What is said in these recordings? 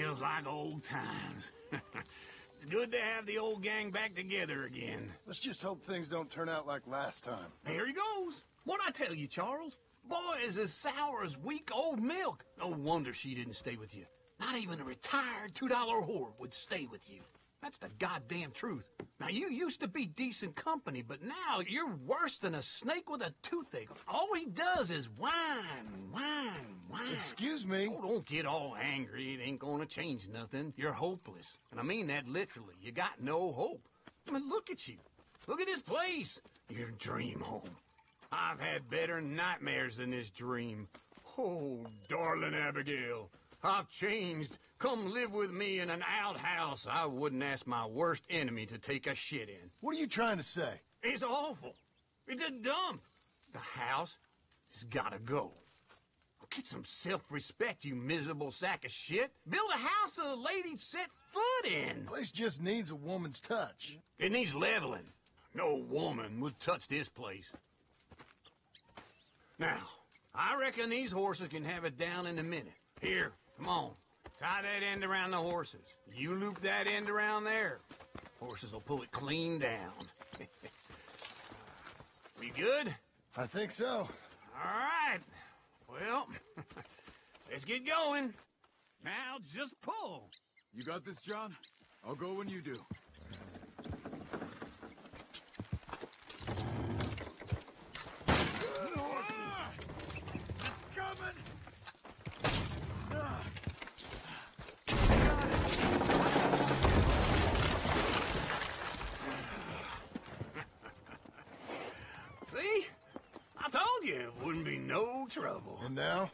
Feels like old times. It's good to have the old gang back together again. Let's just hope things don't turn out like last time. Here he goes. What'd I tell you, Charles? Boy is as sour as week-old milk. No wonder she didn't stay with you. Not even a retired $2 whore would stay with you. That's the goddamn truth. Now, you used to be decent company, but now you're worse than a snake with a toothache. All he does is whine. Excuse me? Oh, don't get all angry. It ain't gonna change nothing. You're hopeless. And I mean that literally. You got no hope. I mean, look at you. Look at this place. Your dream home. I've had better nightmares than this dream. Oh, darling Abigail. I've changed. Come live with me in an outhouse I wouldn't ask my worst enemy to take a shit in. What are you trying to say? It's awful. It's a dump. The house has gotta go. Get some self-respect, you miserable sack of shit. Build a house a lady'd set foot in. The place just needs a woman's touch. It needs leveling. No woman would touch this place. Now, I reckon these horses can have it down in a minute. Here, come on. Tie that end around the horses. You loop that end around there. Horses will pull it clean down. We good? I think so. All right. Well, let's get going. Now, just pull. You got this, John? I'll go when you do. See? I told you it wouldn't be no trouble. And now?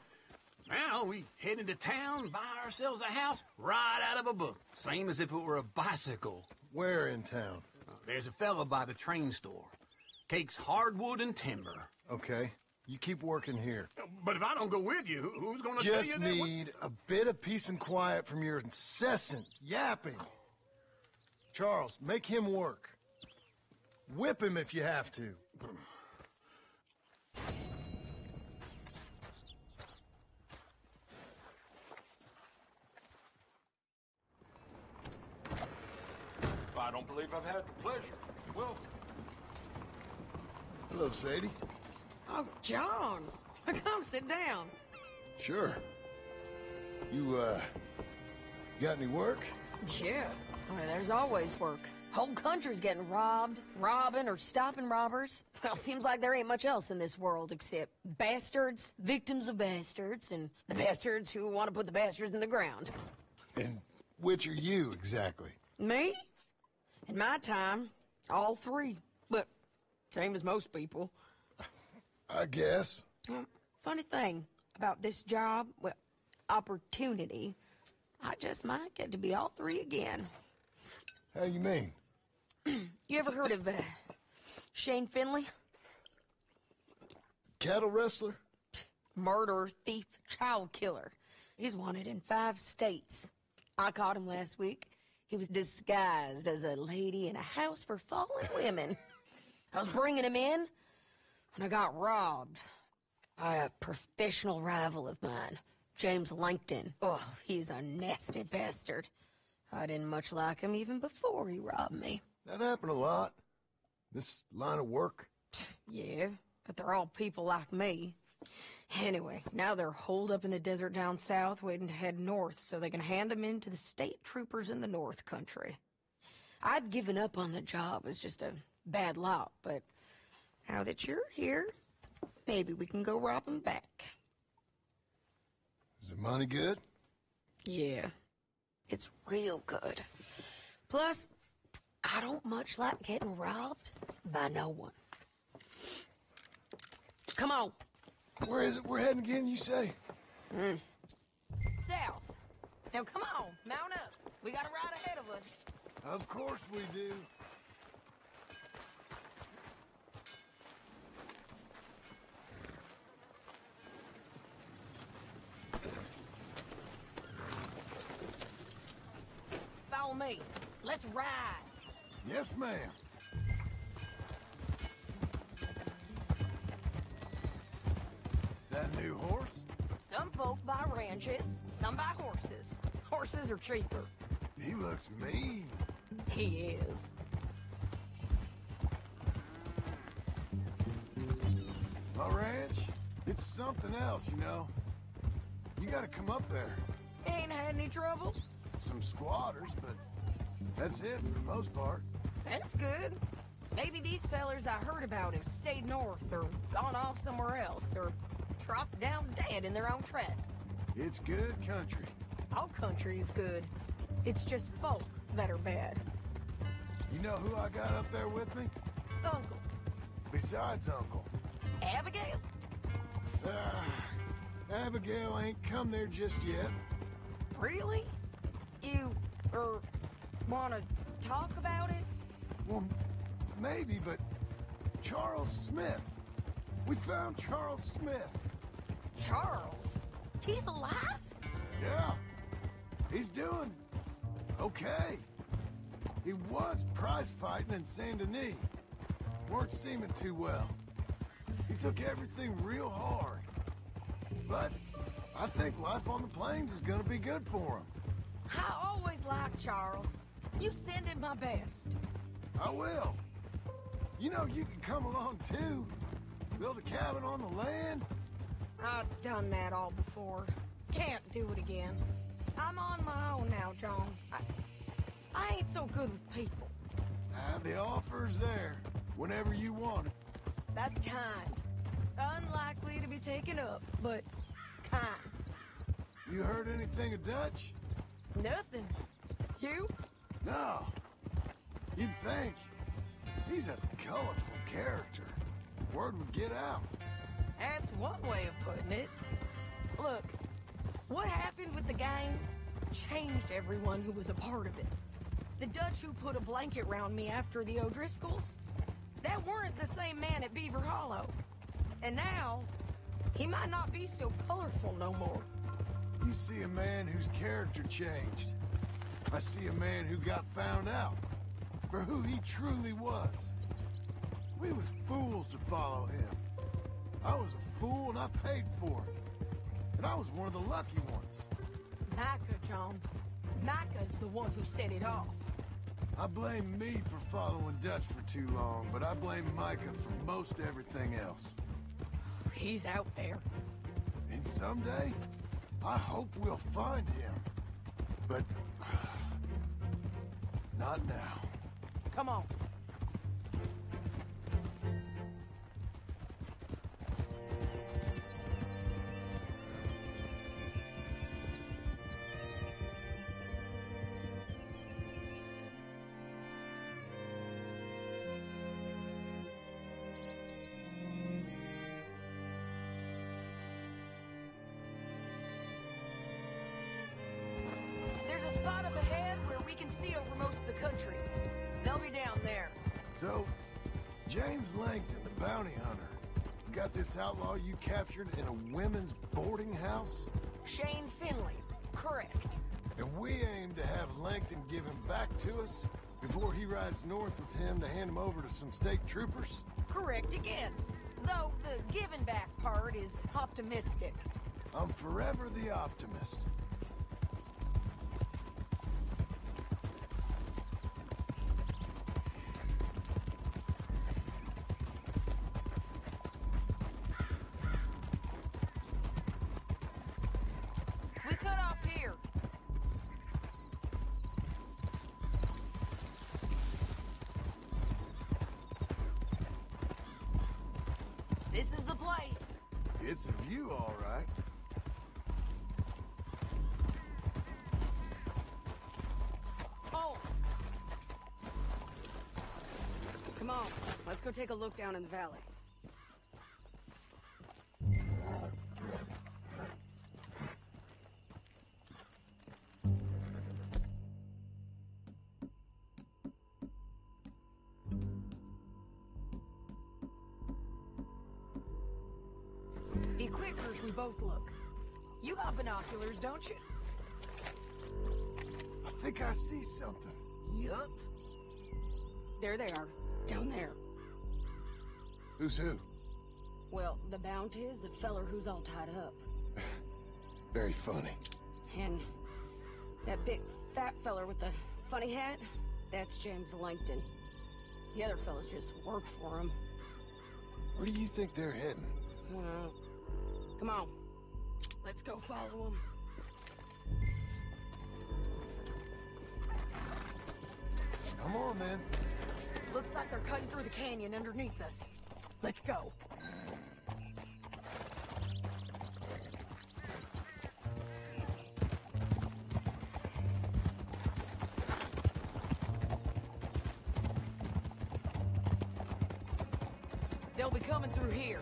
Now we head into town, buy ourselves a house right out of a book. Same as if it were a bicycle. Where in town? There's a fella by the train store. Cakes hardwood and timber. Okay. You keep working here. But if I don't go with you, who's gonna tell you Just that? need a bit of peace and quiet from your incessant yapping. Charles, make him work. Whip him if you have to. I don't believe I've had the pleasure. Well, Hello, Sadie. Oh, John. Come sit down. Sure. You, got any work? Yeah. I mean, there's always work. Whole country's getting robbed, robbing, or stopping robbers. Well, seems like there ain't much else in this world except bastards, victims of bastards, and the bastards who want to put the bastards in the ground. And which are you, exactly? Me? In my time, all three. But same as most people. I guess. Funny thing about this job, well, opportunity, I just might get to be all three again. How you mean? You ever heard of Shane Finley? Cattle wrestler? Murderer, thief, child killer. He's wanted in 5 states. I caught him last week. He was disguised as a lady in a house for fallen women. I was bringing him in, and I got robbed by a professional rival of mine, James Langton. Oh, he's a nasty bastard. I didn't much like him even before he robbed me. That happened a lot. This line of work. Yeah, but they're all people like me. Anyway, now they're holed up in the desert down south, waiting to head north so they can hand them in to the state troopers in the north country. I'd given up on the job as just a bad lot, but now that you're here, maybe we can go rob them back. Is the money good? Yeah, it's real good. Plus, I don't much like getting robbed by no one. Come on. Where is it we're heading again, you say? South. Now, come on. Mount up. We got a ride ahead of us. Of course we do. Follow me. Let's ride. Yes, ma'am. That new horse? Some folk buy ranches, some buy horses. Horses are cheaper. He looks mean. He is. My ranch, it's something else, you know. You gotta come up there. Ain't had any trouble? Some squatters, but that's it for the most part. That's good. Maybe these fellers I heard about have stayed north or gone off somewhere else or dropped down dead in their own tracks. It's good country. All country is good. It's just folk that are bad. You know who I got up there with me? Uncle. Besides Uncle. Abigail? Abigail ain't come there just yet. Really? You, wanna talk about it? Well, maybe, but Charles Smith. We found Charles Smith. Charles? He's alive? Yeah. He's doing okay. He was prize fighting in Saint Denis. Weren't seeming too well. He took everything real hard. But I think life on the plains is gonna be good for him. I always liked Charles. You send him my best. I will. You know, you can come along too. Build a cabin on the land. I've done that all before. Can't do it again. I'm on my own now, John. I ain't so good with people. The offer's there whenever you want it. That's kind. Unlikely to be taken up, but kind. You heard anything of Dutch? Nothing. You? No. You'd think. He's a colorful character. Word would get out. That's one way of putting it. Look, what happened with the gang changed everyone who was a part of it. The Dutch who put a blanket round me after the O'Driscolls, that weren't the same man at Beaver Hollow. And now, he might not be so colorful no more. You see a man whose character changed. I see a man who got found out for who he truly was. We was fools to follow him. I was a fool and I paid for it. And I was one of the lucky ones. Micah, John. Micah's the one who set it off. I blame me for following Dutch for too long, but I blame Micah for most everything else. He's out there. And someday, I hope we'll find him. But not now. Come on. Spot up ahead where we can see over most of the country. They'll be down there. So, James Langton, the bounty hunter, has got this outlaw you captured in a women's boarding house? Shane Finley, correct. And we aim to have Langton give him back to us before he rides north with him to hand him over to some state troopers? Correct again. Though the giving back part is optimistic. I'm forever the optimist. We cut off here. This is the place. It's a view, all right. Oh! Come on, let's go take a look down in the valley. Be quicker as we both look. You got binoculars, don't you? I think I see something. Yup. There they are, down there. Who's who? Well, the Bounty is the feller who's all tied up. Very funny. And That big fat feller with the funny hat, that's James Langton. The other fellas just work for him. Where do you think they're heading? Come on. Let's go follow them. Come on, then. Looks like they're cutting through the canyon underneath us. Let's go. They'll be coming through here.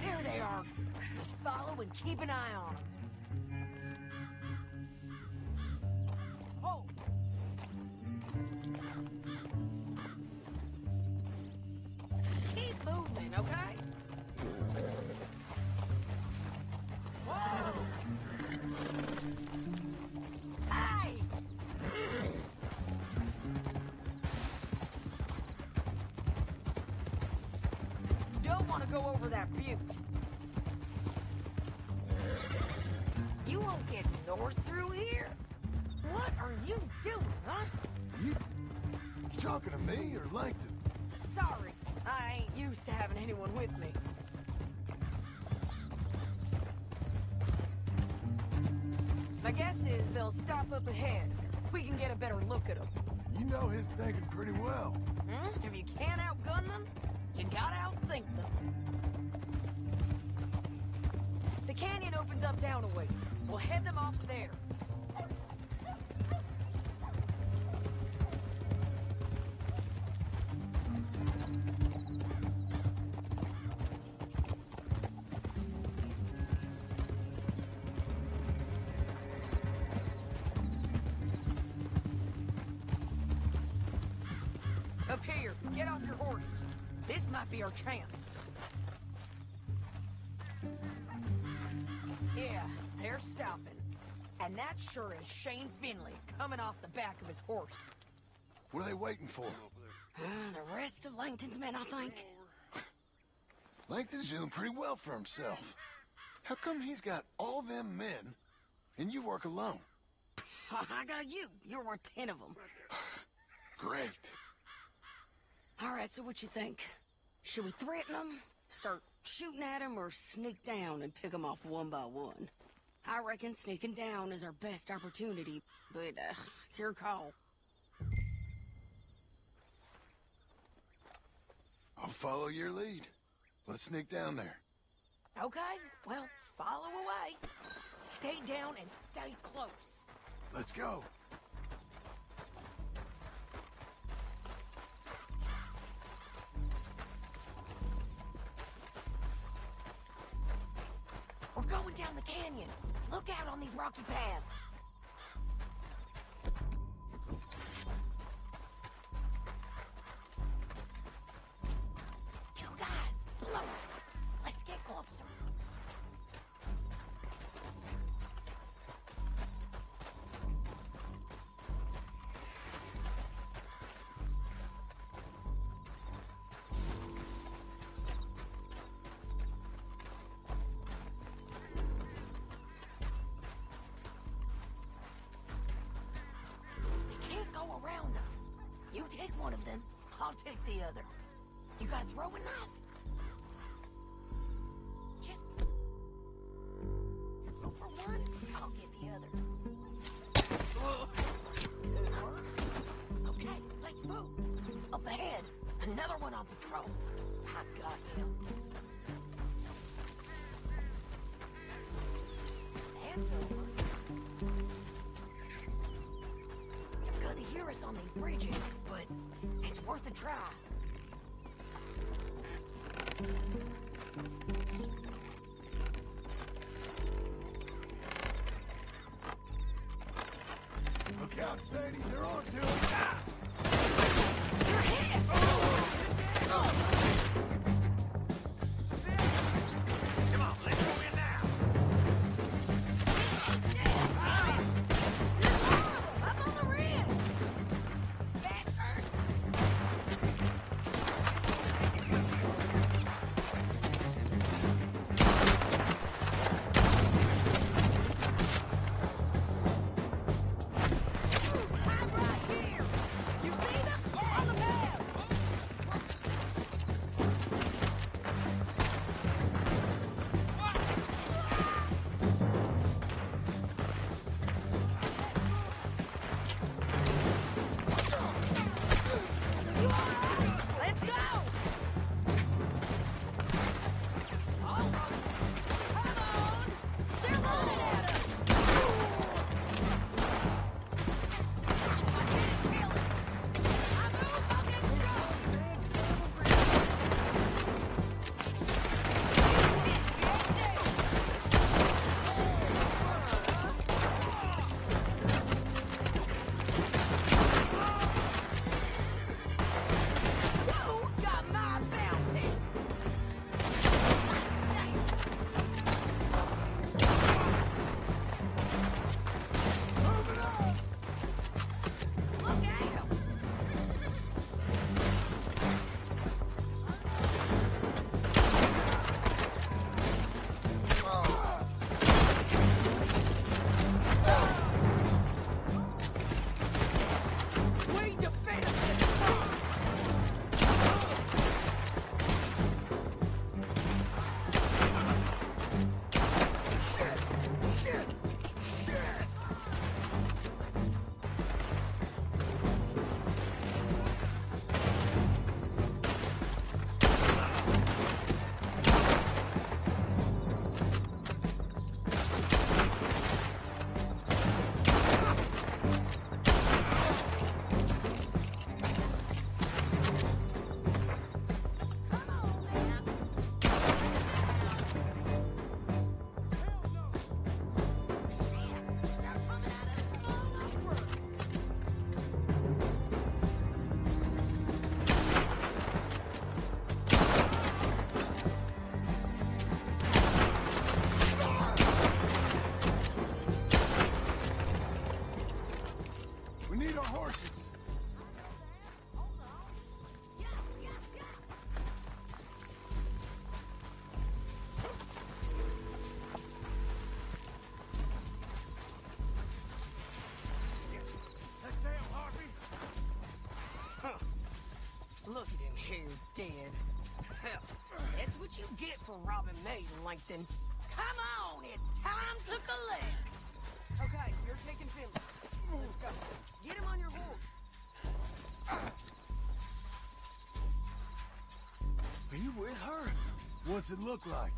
There they are. Just follow and keep an eye on them. Oh! Keep moving, okay? Whoa! Hey! Don't want to go over that butte. You won't get north through here? What are you doing, huh? You talking to me or Langton? Sorry, I ain't used to having anyone with me. My guess is they'll stop up ahead. We can get a better look at them. You know his thinking pretty well. If you can't outgun them, you gotta outthink them. The canyon opens up down a ways. We'll head them off there. Up here, get off your horse. This might be our chance. Yeah, they're stopping. And that sure is Shane Finley coming off the back of his horse. What are they waiting for? The rest of Langton's men, I think. Langton's doing pretty well for himself. How come he's got all them men, and you work alone? I got you. You're worth 10 of them. Great. All right, so what you think? Should we threaten them, start shooting at them, or sneak down and pick them off one by one? I reckon sneaking down is our best opportunity, but it's your call. I'll follow your lead. Let's sneak down there. Okay, well, follow away. Stay down and stay close. Let's go. We're going down the canyon. Look out on these rocky paths. Two guys, below us. Let's get closer. Around them. You take one of them, I'll take the other. You got a throwing knife? Just go for one, I'll get the other. Good work. Okay, let's move. Up ahead, another one on patrol. I got him. Hands over. Gonna hear us on these bridges, but it's worth a try. Look out, Sadie. They're on to him. Ah! You're hit! Come on, let's go in now. for robbing me, Langton. Come on, it's time to collect. Okay, you're taking Finley. Let's go. Get him on your horse. Are you with her? What's it look like?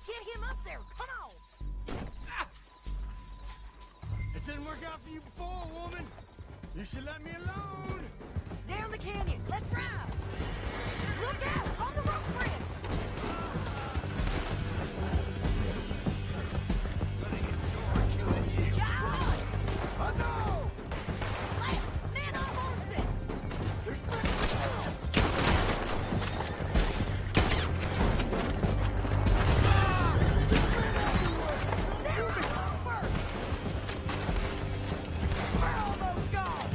Get him up there. Come on. It didn't work out for you before, woman. You should let me alone. Down the canyon. Let's drive. Look out on the rope bridge. John! I know! Left, men on horses. There's They're over. We're almost gone.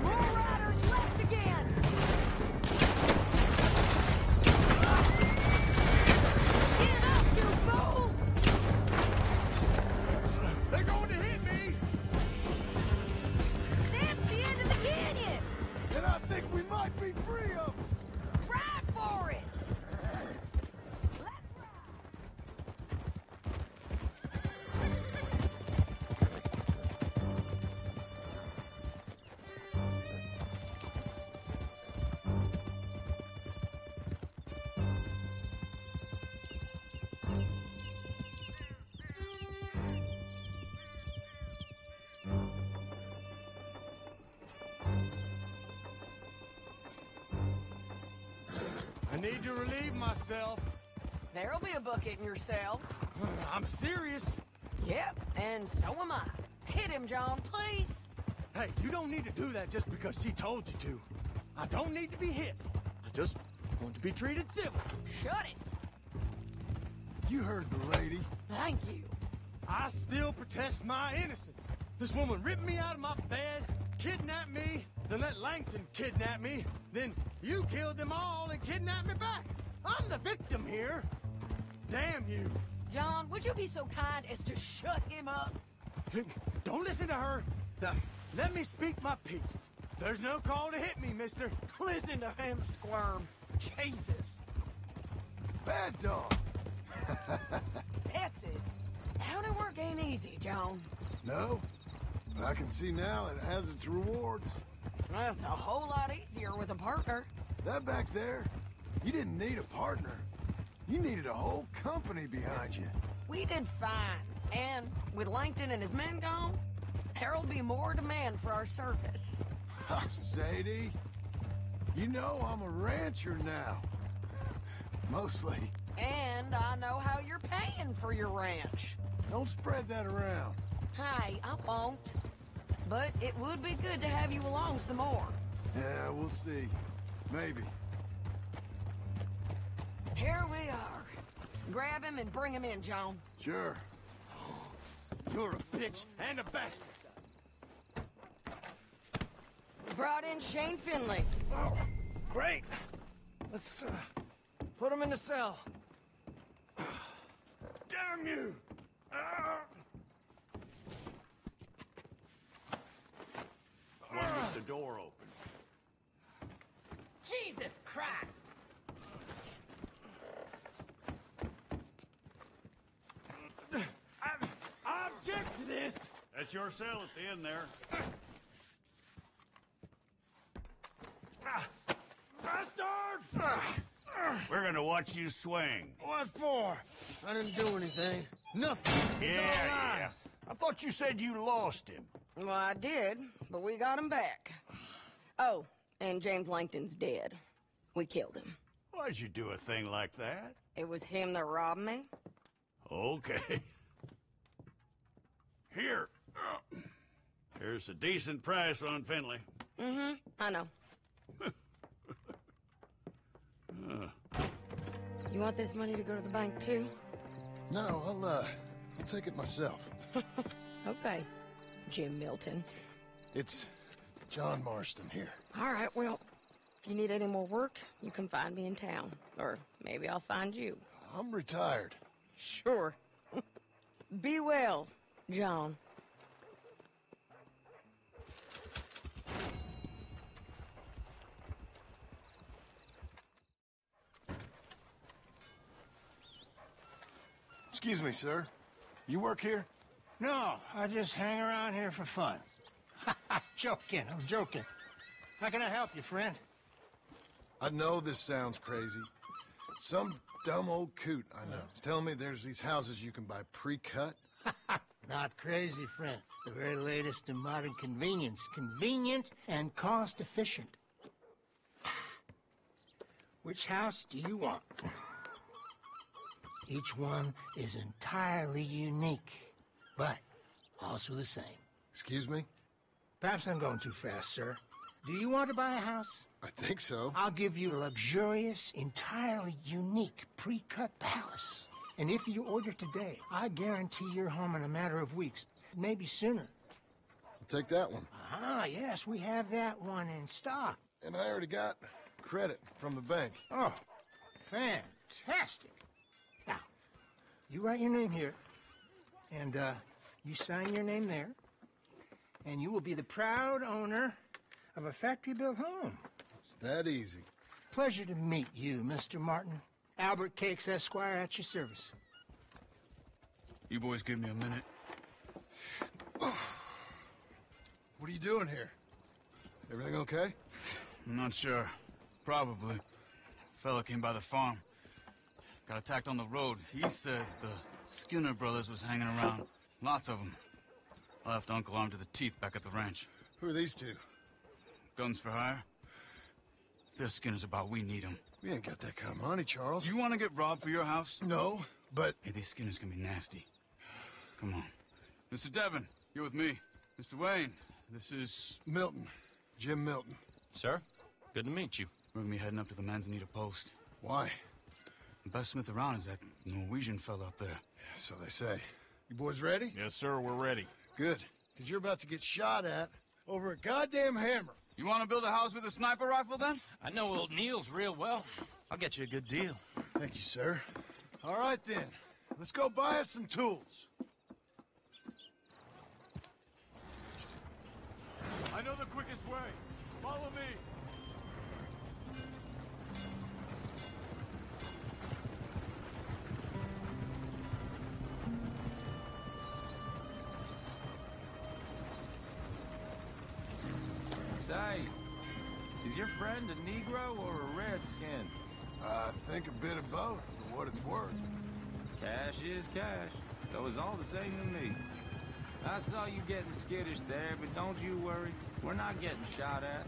More riders left again. Get up, you fools! They're going to hit me. That's the end of the canyon. and I think we might be free of them. Ride for it. Let's ride. I need to relieve myself. There'll be a bucket in your cell. I'm serious. Yep, and so am I. Hit him, John, please. Hey, you don't need to do that just because she told you to. I don't need to be hit. I just want to be treated civil. Shut it. You heard the lady. Thank you. I still protest my innocence. This woman ripped me out of my bed, kidnapped me, then let Langton kidnap me. Then you killed them all and kidnapped me back. I'm the victim here. Damn you. John, would you be so kind as to shut him up? Don't listen to her. Now, let me speak my piece. There's no call to hit me, mister. Listen to him squirm. Jesus. Bad dog. That's it. County work ain't easy, John. No, but I can see now it has its rewards. That's a whole lot easier with a partner. That back there, you didn't need a partner. You needed a whole company behind you. We did fine. And with Langton and his men gone, there'll be more demand for our service. Sadie, you know I'm a rancher now. Mostly. And I know how you're paying for your ranch. Don't spread that around. Hey, I won't. But it would be good to have you along some more. Yeah, we'll see. Maybe. Here we are. Grab him and bring him in, John. Sure. You're a bitch and a bastard. We brought in Shane Finley. Oh, great. Let's put him in the cell. Damn you! One with the door open. Jesus Christ! I object to this. That's your cell at the end there. Bastard! We're gonna watch you swing. What for? I didn't do anything. Nothing. It's all lies. I thought you said you lost him. Well, I did, but we got him back. Oh, and James Langton's dead. We killed him. Why'd you do a thing like that? It was him that robbed me. Okay. Here. Here's a decent price on Finley. Mm-hmm, I know. You want this money to go to the bank, too? No, I'll take it myself. Okay, Jim Milton. It's John Marston here. All right, well, if you need any more work, you can find me in town. Or maybe I'll find you. I'm retired. Sure. Be well, John. Excuse me, sir. You work here? No, I just hang around here for fun. I'm joking. How can I help you, friend? I know this sounds crazy. Some dumb old coot I know is telling me there's these houses you can buy pre-cut. Not crazy, friend. The very latest in modern convenience. Convenient and cost-efficient. Which house do you want? Each one is entirely unique, but also the same. Excuse me? Perhaps I'm going too fast, sir. Do you want to buy a house? I think so. I'll give you a luxurious, entirely unique pre-cut palace. And if you order today, I guarantee you're home in a matter of weeks, maybe sooner. I'll take that one. Ah, yes, we have that one in stock. And I already got credit from the bank. Oh, fantastic. Now, you write your name here, and you sign your name there, and you will be the proud owner of a factory-built home. It's that easy. Pleasure to meet you, Mr. Martin. Albert Cakes, Esquire, at your service. You boys give me a minute. What are you doing here? Everything okay? I'm not sure. Probably. Fella came by the farm. Got attacked on the road. He said the Skinner brothers was hanging around. Lots of them. I left Uncle armed to the teeth back at the ranch. Who are these two? Guns for hire? If they're Skinner's about, we need them. We ain't got that kind of money, Charles. You want to get robbed for your house? No, but... Hey, these Skinners can be nasty. Come on. Mr. Devon, you're with me. Mr. Wayne, this is... Milton. Jim Milton. Sir, good to meet you. We're gonna be heading up to the Manzanita post. Why? The best smith around is that Norwegian fella up there. So they say. You boys ready? Yes, sir, we're ready. Good. Because you're about to get shot at over a goddamn hammer. You want to build a house with a sniper rifle, then? I know old Neil's real well. I'll get you a good deal. Thank you, sir. All right, then. Let's go buy us some tools. I know the quickest way. Follow me. Say, is your friend a Negro or a Redskin? I think a bit of both, for what it's worth. Cash is cash. So it's all the same to me. I saw you getting skittish there, but don't you worry. We're not getting shot at.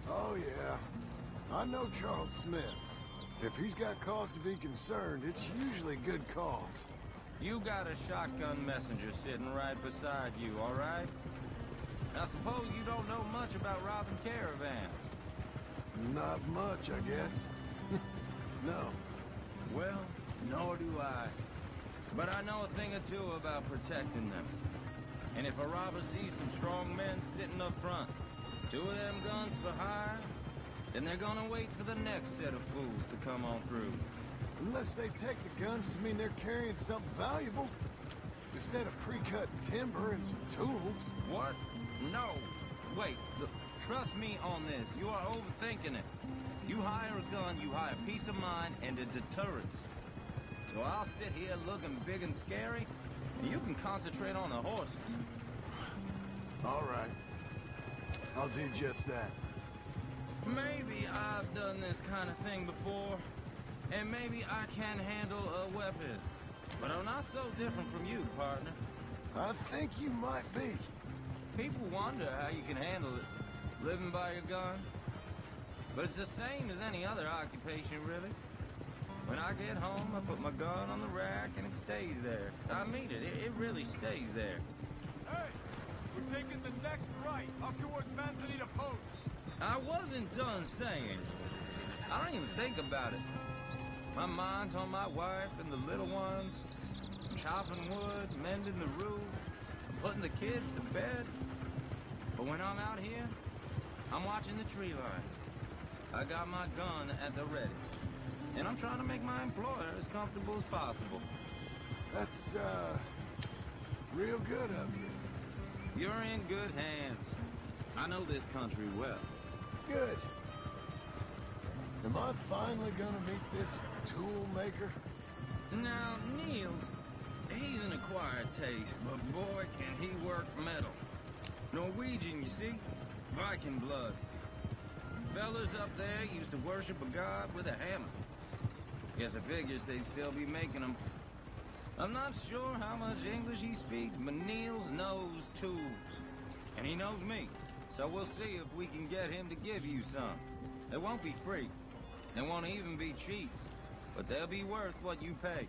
Oh, yeah. I know Charles Smith. If he's got cause to be concerned, it's usually good cause. You got a shotgun messenger sitting right beside you, all right? I suppose you don't know much about robbing caravans. Not much, I guess. No. Well, nor do I. But I know a thing or two about protecting them. And if a robber sees some strong men sitting up front, 2 of them guns for hire, then they're gonna wait for the next set of fools to come on through. Unless they take the guns to mean they're carrying something valuable. Instead of pre-cut timber and some tools. What? No. Wait, look, trust me on this. You are overthinking it. You hire a gun, you hire peace of mind and a deterrent. So I'll sit here looking big and scary, and you can concentrate on the horses. All right. I'll do just that. Maybe I've done this kind of thing before, and maybe I can handle a weapon. But I'm not so different from you, partner. I think you might be. People wonder how you can handle it, living by your gun. But it's the same as any other occupation, really. When I get home, I put my gun on the rack and it stays there. I mean it, it really stays there. Hey, we're taking the next right, up towards Manzanita Post. I wasn't done saying. I don't even think about it. My mind's on my wife and the little ones. I'm chopping wood, mending the roof, I'm putting the kids to bed. But when I'm out here, I'm watching the tree line. I got my gun at the ready. And I'm trying to make my employer as comfortable as possible. That's, real good of you. You're in good hands. I know this country well. Good. Am I finally gonna meet this tool maker? Now, Niels, He's an acquired taste, but boy, can he work metal. Norwegian, you see? Viking blood. Fellas up there used to worship a god with a hammer. Guess I figures they'd still be making them. I'm not sure how much English he speaks, but Niels knows tools. And he knows me. So we'll see if we can get him to give you some. They won't be free. They won't even be cheap. But they'll be worth what you pay.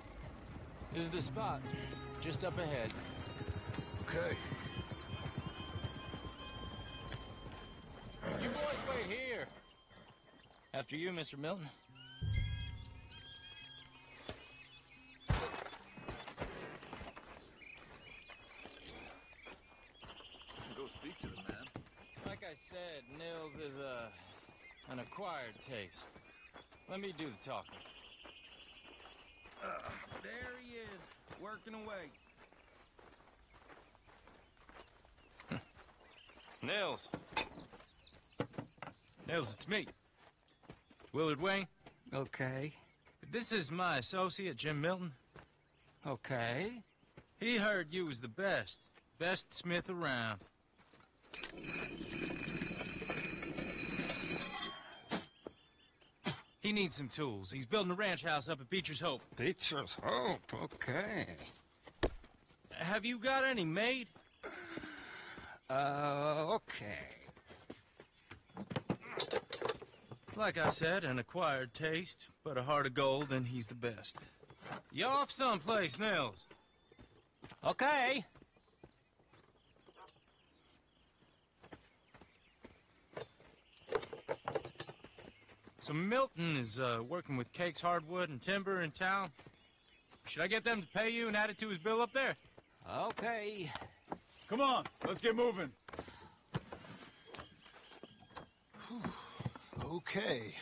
This is the spot. Just up ahead. Okay. You boys wait here. After you, Mr. Milton. Go speak to the man. Like I said, Nils is an acquired taste. Let me do the talking. There he is, working away. Nils. Nils, it's me. Willard Wayne. Okay. This is my associate, Jim Milton. Okay. He heard you was the best. Best smith around. He needs some tools. He's building a ranch house up at Beecher's Hope. Beecher's Hope, okay. Have you got any made? Okay. Like I said, an acquired taste, but a heart of gold, and he's the best. You off someplace, Nils? Okay. So Milton is working with Cakes Hardwood and Timber in town. Should I get them to pay you and add it to his bill up there? Okay. Come on, let's get moving. Okay.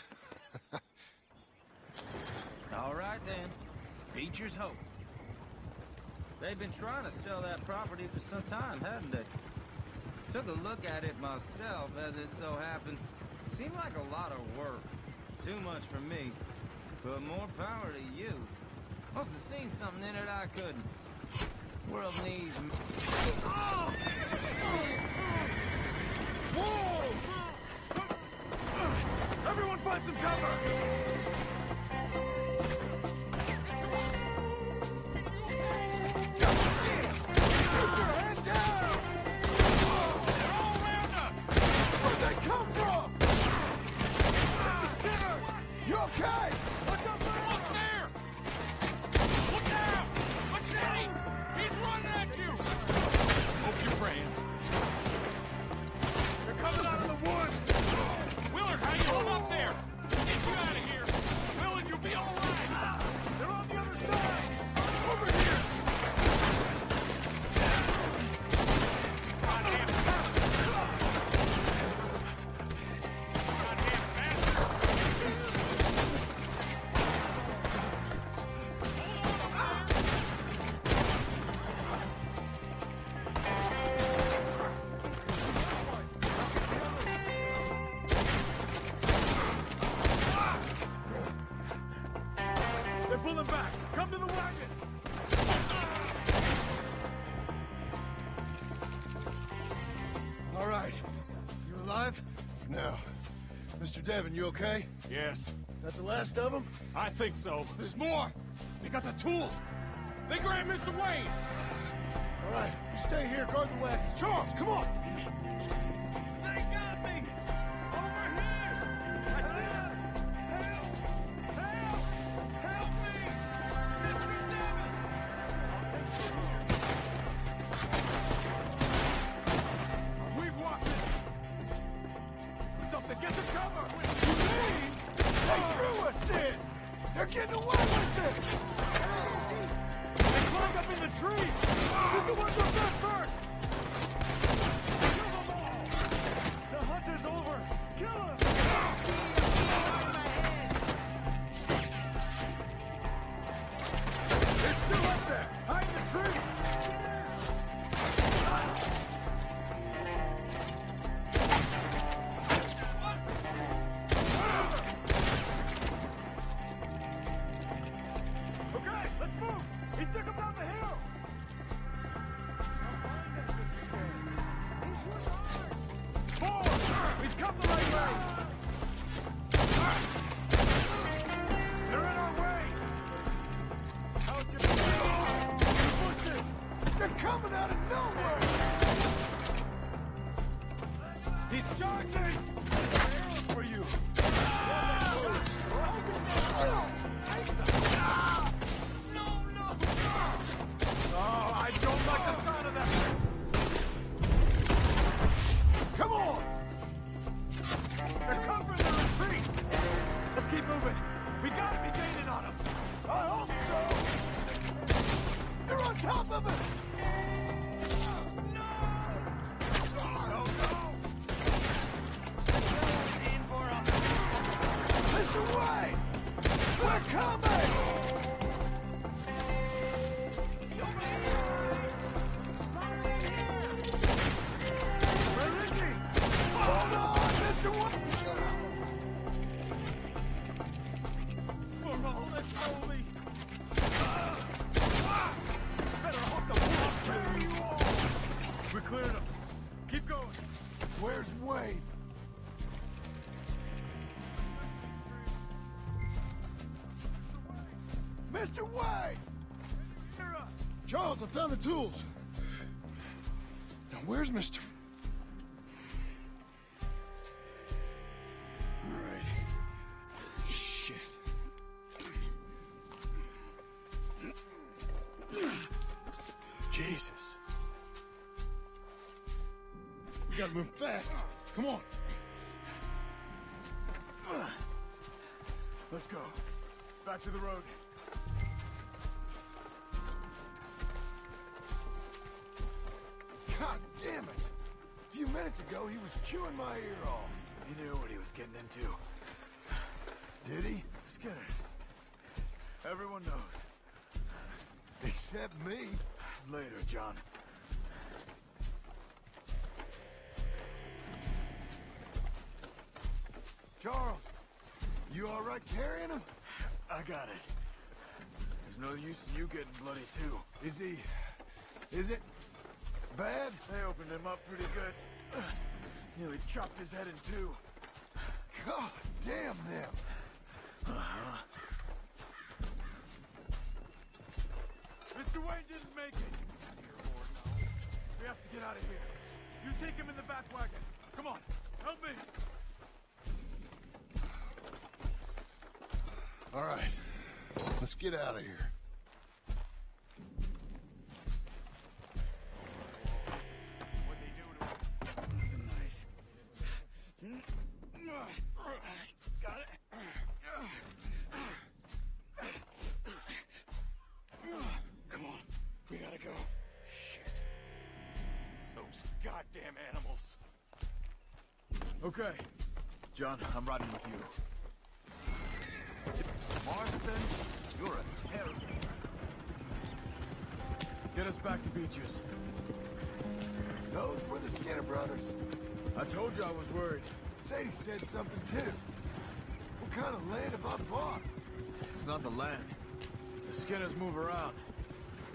All right then, Beecher's Hope. They've been trying to sell that property for some time, haven't they? Took a look at it myself, as it so happens. Seemed like a lot of work. Too much for me, but more power to you. Must have seen something in it I couldn't. World needs... Whoa! Everyone find some cover! Keep your head down! They're all around us! Where'd they come from? Mr. Skinner! You okay? What's up there? Look there! Look out! Machete! He's running at you! Hope you're praying. They're coming out of the woods! Willard, how you hold up there? Get you out of here! Willard, you'll be all right! They're on the other side! Over here! Goddamn They're pulling back! Come to the wagons! All right. You alive? For now. Mr. Devon, you okay? Yes, That the last of them? I think so. There's more! They got the tools! They grabbed Mr. Wayne! All right. You stay here, guard the wagons. Charles, come on! They got me! Over here! I see them! Help! Help! Help me! Mr. Devon! We've walked it! Something, get some cover! You mean? They threw us in! They're getting away with it! They climbed up in the trees! Shoot the ones up there first! Kill them all! The hunt is over! Kill them! They're still up there! Hide in the tree! Okay, let's move! He took him down the hill! Mr. Wayne! Charles, I found the tools. Now, where's Mr. All right. Shit. Jesus. We gotta move fast. Come on. Let's go. Back to the road. God damn it! A few minutes ago, he was chewing my ear off. He knew what he was getting into. Did he? Skinners. Everyone knows. Except me. Later, John. Charles, you all right carrying him? I got it. There's no use in you getting bloody, too. Is he... is it... bad? They opened him up pretty good. Nearly chopped his head in two. God damn them. Mr. Wayne didn't make it. We have to get out of here. You take him in the back wagon. Come on, help me. All right, let's get out of here. What'd they do to him? Nothing nice. Got it? Come on, we gotta go. Shit. Those goddamn animals. Okay. John, I'm riding with you. Marston, you're a terror. Get us back to Beaches. Those were the Skinner brothers. I told you I was worried. Sadie said something too. What kind of land have I bought? It's not the land. The Skinners move around.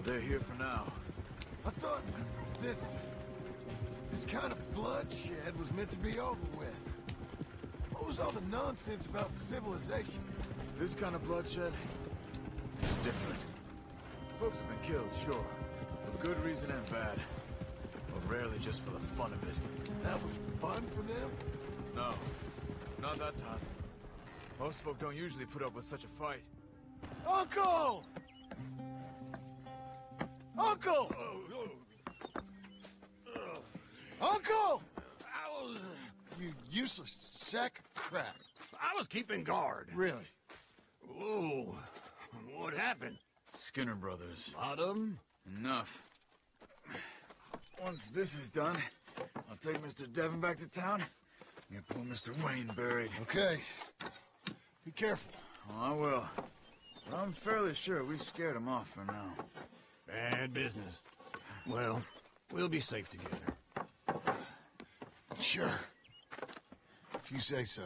They're here for now. I thought this kind of bloodshed was meant to be over with. What was all the nonsense about civilization? This kind of bloodshed is different. Folks have been killed, sure. For good reason and bad. But rarely just for the fun of it. That was fun for them? No, not that time. Most folk don't usually put up with such a fight. Uncle! Uncle! Uncle! You useless sack of crap. I was keeping guard. Really? Whoa. What happened? Skinner brothers. A lot of them? Enough. Once this is done, I'll take Mr. Devon back to town and get poor Mr. Wayne buried. Okay. Be careful. Oh, I will. But I'm fairly sure we scared him off for now. Bad business. Well, we'll be safe together. Sure. If you say so.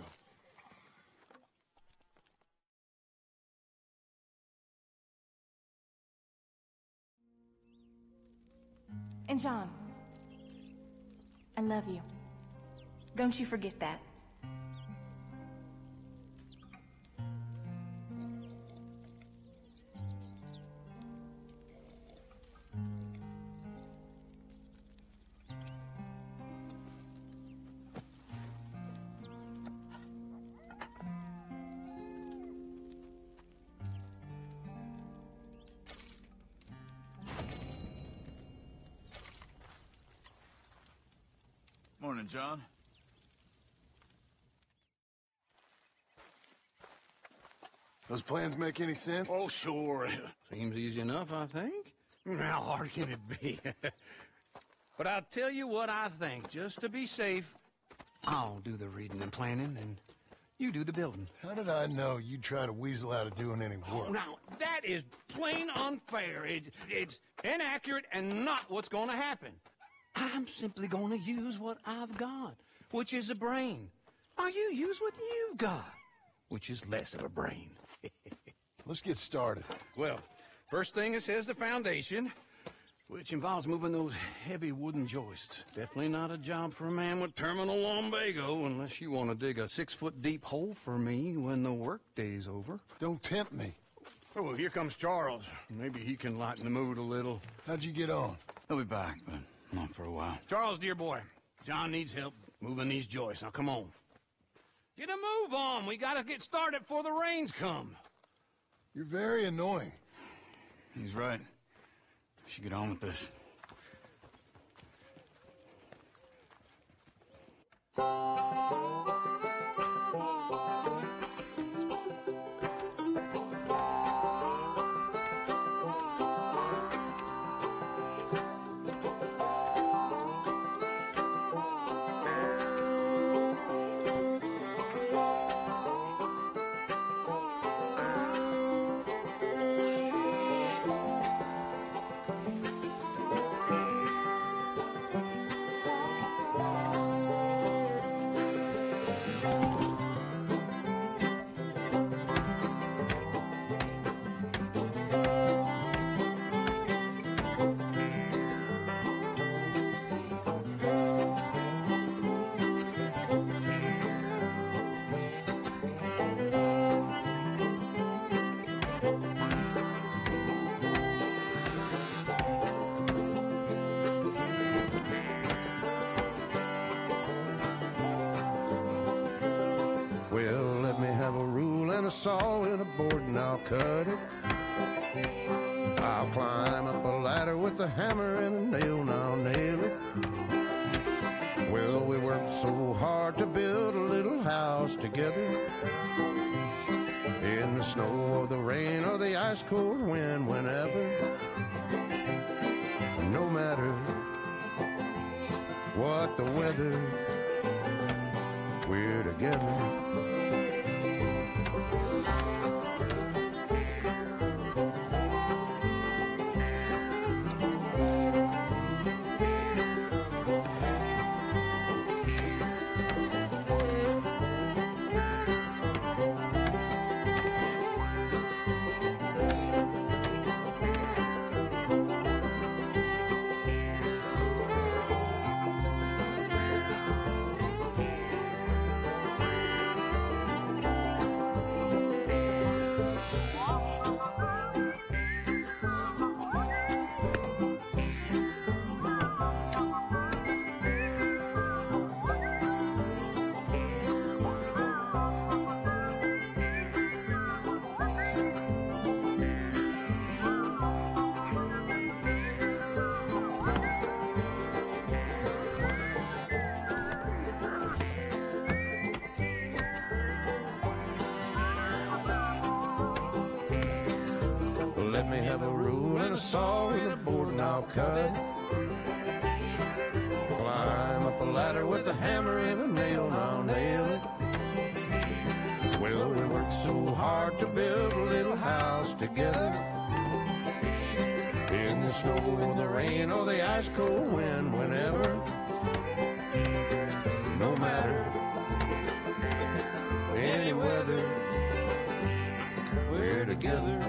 And John, I love you. Don't you forget that. Morning, John. Those plans make any sense? Oh, sure. Seems easy enough, I think. How hard can it be? But I'll tell you what I think. Just to be safe, I'll do the reading and planning, and you do the building. How did I know you'd try to weasel out of doing any work? Now, that is plain unfair. It's inaccurate and not what's going to happen. I'm simply going to use what I've got, which is a brain. Now you use what you've got, which is less of a brain. Let's get started. Well, first thing it says the foundation, which involves moving those heavy wooden joists. Definitely not a job for a man with terminal lumbago, unless you want to dig a 6-foot deep hole for me when the workday's over. Don't tempt me. Oh, well, here comes Charles. Maybe he can lighten the mood a little. How'd you get on? He'll be back, but not for a while. Charles, dear boy, John needs help moving these joists. Now, come on. Get a move on. We gotta get started before the rains come. You're very annoying. He's right. We should get on with this. Well, let me have a rule and a saw and a board and I'll cut it. I'll climb up a ladder with a hammer and a nail and I'll nail it. Well, we worked so hard to build a little house together. In the snow or the rain or the ice cold wind, whenever. No matter what the weather, we're together. Let me have a rule and a saw and a board and I'll cut it. Climb up a ladder with a hammer and a nail and I'll nail it. Well, we worked so hard to build a little house together. In the snow or the rain or the ice cold wind, whenever. No matter any weather, we're together.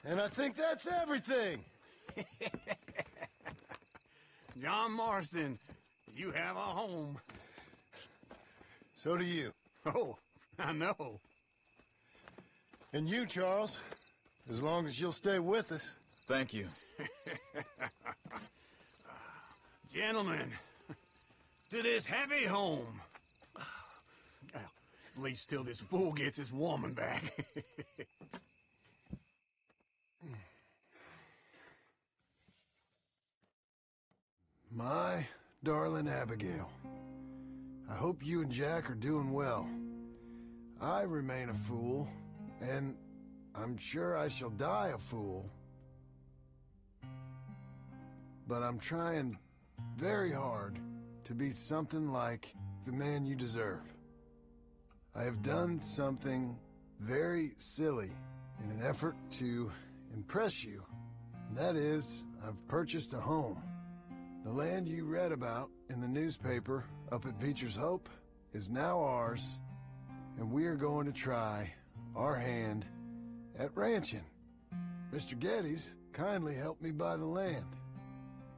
And I think that's everything. John Marston, you have a home. So do you. Oh, I know. And you, Charles, as long as you'll stay with us. Thank you. Gentlemen, to this happy home. Well, at least till this fool gets his woman back. My darling Abigail, I hope you and Jack are doing well. I remain a fool, and I'm sure I shall die a fool. But I'm trying very hard to be something like the man you deserve. I have done something very silly in an effort to impress you. And that is, I've purchased a home. The land you read about in the newspaper up at Beecher's Hope is now ours, and we are going to try our hand at ranching. Mr. Geddes kindly helped me buy the land.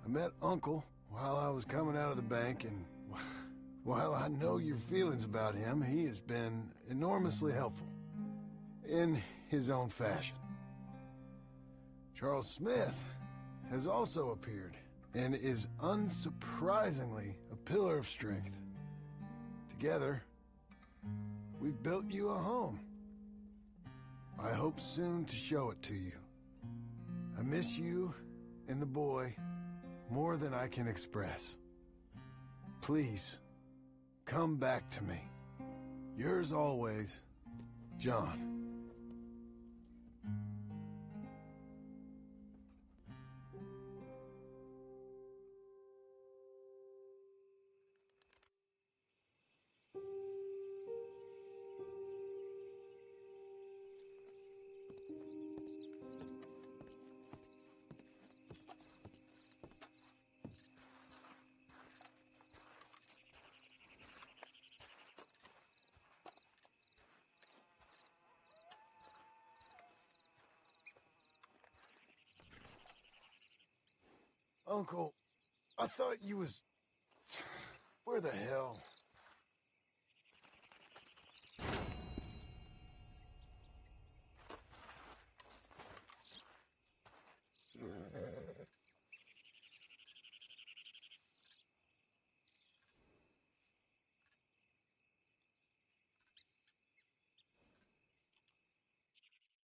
I met Uncle while I was coming out of the bank, and while I know your feelings about him, he has been enormously helpful in his own fashion. Charles Smith has also appeared and is unsurprisingly a pillar of strength. Together, we've built you a home. I hope soon to show it to you. I miss you and the boy more than I can express. Please, come back to me. Yours always, John. Uncle, I thought you was... Where the hell?